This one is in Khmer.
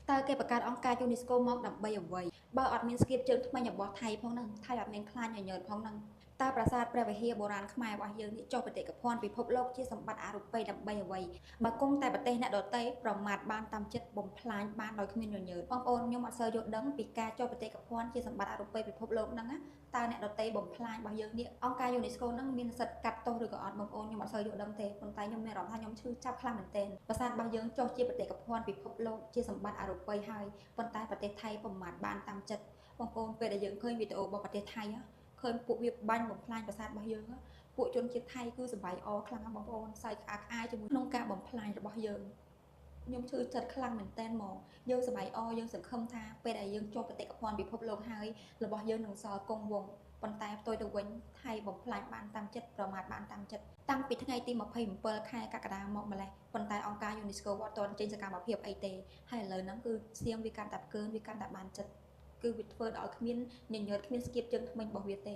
តើគេបង្កើតអង្គការ UNESCO មកដើម្បីអ្វីបើអត់មានស្គៀបជើងថ្មីរបស់ថៃផងហ្នឹងថៃអត់មានខ្លាចញញើតផងហ្នឹងតើប្រាសាទព្រះវិហារបុរាណខ្មែររបស់យើងនេះចុះបេតិកភណ្ឌពិភពលោកជាសម្បត្តិអរូបីដើម្បីអ្វីបើគង់តែប្រទេសអ្នកដទៃប្រមាថបានតាមចិត្តបំផ្លាញបានដោយគ្មានញញើតបងប្អូនខ្ញុំអត់សូវយល់ដឹងពីការចុះបេតិកភណ្ឌជាសម្បត្តិអរូបីពិភពលោកហ្នឹងណាតើអ្នកដទៃបំផ្លាញរបស់យើងនេះអង្គការ UNESCO ហ្នឹងមានសិទ្ធិកាត់ទោសឬក៏អត់បងប្អូនខ្ញុំអត់សូវយល់ដឹងទេប៉ុន្តែខ្ញុំមានអារម្មណ៍ថាខ្ញុំឈឺចាប់ខ្លាំងមែនទែនប្រាសាទរបស់យើងចុះជាបេតិកភណ្ឌពិភពលោកជាសម្បត្តិអរូបីហើយប៉ុន្តែប្រទេសថៃប្រមាថបានតាមចិត្តបងប្អូនពេលដែលយើងឃើញវីដេអូរបស់ប្រទេសថៃឃើញពួកវាបាញ់បំផ្លាញប្រាសាទរបស់យើងពួកជនជាតិថៃគឺសប្បាយអរខ្លាំងណាស់បងប្អូនសើចក្អាកក្អាយជាមួយក្នុងការបំផ្លាញរបស់យើងខ្ញុំឈឺចិត្តខ្លាំងមែនទែនមកយើងសប្បាយអរយើងសង្ឃឹមថាពេលដែលយើងចុះបេតិកភណ្ឌពិភពលោកហើយរបស់យើងនឹងសល់គង់វង្សប៉ុន្តែផ្ទុយទៅវិញថៃបំផ្លាញបានតាមចិត្តប្រមាថបានតាមចិត្តតាំងពីថ្ងៃទី27ខែកក្កដាមកម្លេះប៉ុន្តែអង្គការ UNESCO អត់ទាន់ចេញសកម្មភាពអីទេហើយឥឡូវហ្នឹងគឺសៀមវាកាន់តែកើនវាកាន់តែបានចិត្តគឺវាធ្វើដល់គ្មានញញើតគ្មានស្គៀបជើងថ្មិញរបស់វាទេ